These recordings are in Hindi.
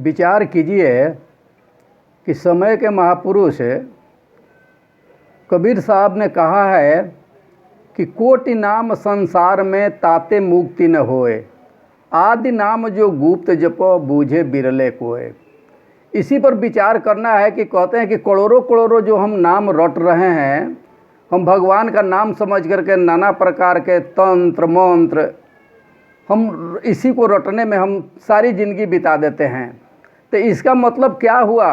विचार कीजिए कि समय के महापुरुष कबीर साहब ने कहा है कि कोटि नाम संसार में ताते मुक्ति न होए, आदि नाम जो गुप्त जपो बूझे बिरले कोय। इसी पर विचार करना है कि कहते हैं कि करोड़ों करोड़ों जो हम नाम रट रहे हैं, हम भगवान का नाम समझ करके नाना प्रकार के तंत्र मंत्र हम इसी को रटने में हम सारी ज़िंदगी बिता देते हैं। तो इसका मतलब क्या हुआ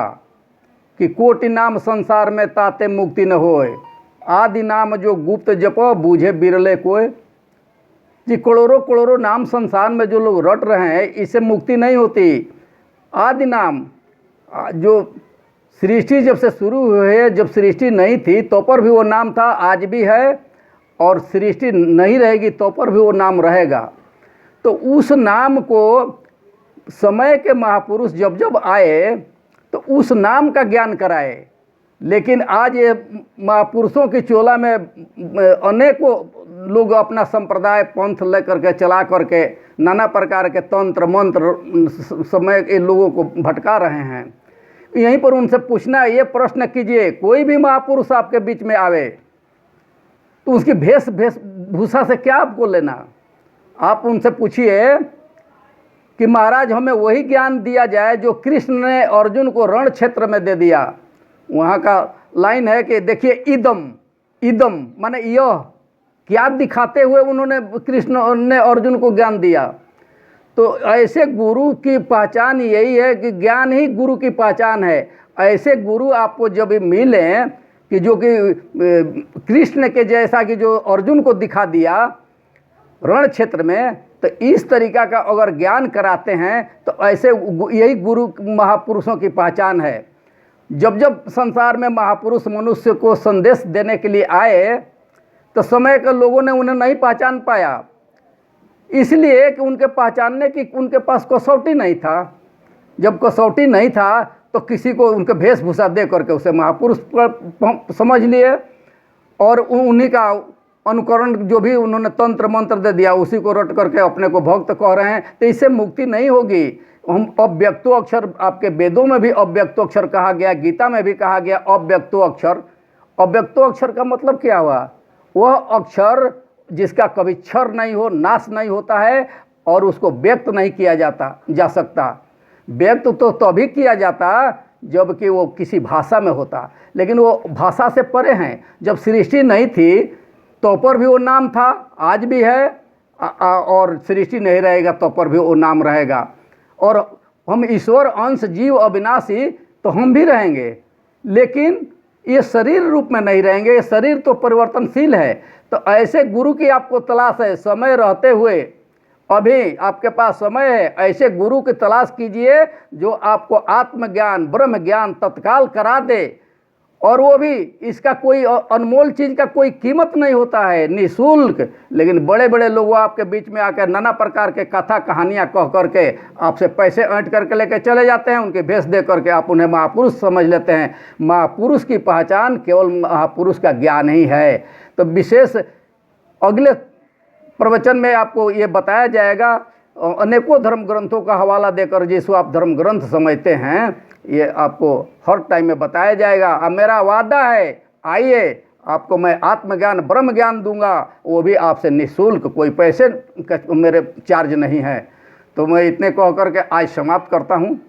कि कोटि नाम संसार में ताते मुक्ति न होए, आदि नाम जो गुप्त जपो बूझे बिरले कोय। जी करोड़ों करोड़ों नाम संसार में जो लोग रट रहे हैं, इससे मुक्ति नहीं होती। आदि नाम जो सृष्टि जब से शुरू हुई है, जब सृष्टि नहीं थी तो पर भी वो नाम था, आज भी है, और सृष्टि नहीं रहेगी तो पर भी वो नाम रहेगा। तो उस नाम को समय के महापुरुष जब जब आए तो उस नाम का ज्ञान कराए। लेकिन आज ये महापुरुषों की चोला में अनेकों लोग अपना संप्रदाय पंथ ले करके चला करके नाना प्रकार के तंत्र मंत्र समय के लोगों को भटका रहे हैं। यहीं पर उनसे पूछना है, ये प्रश्न कीजिए, कोई भी महापुरुष आपके बीच में आवे तो उसकी वेशभूषा से क्या आपको लेना। आप उनसे पूछिए कि महाराज हमें वही ज्ञान दिया जाए जो कृष्ण ने अर्जुन को रण क्षेत्र में दे दिया। वहाँ का लाइन है कि देखिए इदम इदम माने यह क्या दिखाते हुए उन्होंने कृष्ण ने अर्जुन को ज्ञान दिया। तो ऐसे गुरु की पहचान यही है कि ज्ञान ही गुरु की पहचान है। ऐसे गुरु आपको जब मिलें कि जो कि कृष्ण के जैसा कि जो अर्जुन को दिखा दिया रण क्षेत्र में, तो इस तरीका का अगर ज्ञान कराते हैं तो ऐसे यही गुरु महापुरुषों की पहचान है। जब जब संसार में महापुरुष मनुष्य को संदेश देने के लिए आए तो समय के लोगों ने उन्हें नहीं पहचान पाया, इसलिए कि उनके पहचानने की उनके पास कसौटी नहीं था। जब कसौटी नहीं था तो किसी को उनके वेशभूषा दे करके उसे महापुरुष समझ लिए और उन्हीं का अनुकरण जो भी उन्होंने तंत्र मंत्र दे दिया उसी को रट करके अपने को भक्त कह रहे हैं। तो इससे मुक्ति नहीं होगी। हम अव्यक्तो अक्षर, आपके वेदों में भी अव्यक्तो अक्षर कहा गया, गीता में भी कहा गया अव्यक्तो अक्षर। अव्यक्तो अक्षर का मतलब क्या हुआ? वह अक्षर जिसका कभी क्षर नहीं हो, नाश नहीं होता है और उसको व्यक्त नहीं किया जा सकता। व्यक्त तो तभी किया जाता जबकि वो किसी भाषा में होता, लेकिन वो भाषा से परे हैं। जब सृष्टि नहीं थी तो पर भी वो नाम था, आज भी है, और सृष्टि नहीं रहेगा तो पर भी वो नाम रहेगा। और हम ईश्वर अंश जीव अविनाशी तो हम भी रहेंगे, लेकिन ये शरीर रूप में नहीं रहेंगे। ये शरीर तो परिवर्तनशील है। तो ऐसे गुरु की आपको तलाश है। समय रहते हुए अभी आपके पास समय है, ऐसे गुरु की तलाश कीजिए जो आपको आत्मज्ञान ब्रह्म ज्ञान तत्काल करा दे। और वो भी इसका कोई अनमोल चीज़ का कोई कीमत नहीं होता है, निःशुल्क। लेकिन बड़े बड़े लोग आपके बीच में आकर नाना प्रकार के कथा कहानियाँ कह करके आपसे पैसे ऐंठ करके लेके चले जाते हैं। उनके भेष दे करके आप उन्हें महापुरुष समझ लेते हैं। महापुरुष की पहचान केवल महापुरुष का ज्ञान ही है। तो विशेष अगले प्रवचन में आपको ये बताया जाएगा। अनेकों धर्म ग्रंथों का हवाला देकर जिसको आप धर्म ग्रंथ समझते हैं, ये आपको हर टाइम में बताया जाएगा। अब मेरा वादा है, आइए, आपको मैं आत्मज्ञान ब्रह्म ज्ञान दूंगा, वो भी आपसे निःशुल्क, कोई पैसे मेरे चार्ज नहीं है। तो मैं इतने कह करके आज समाप्त करता हूँ।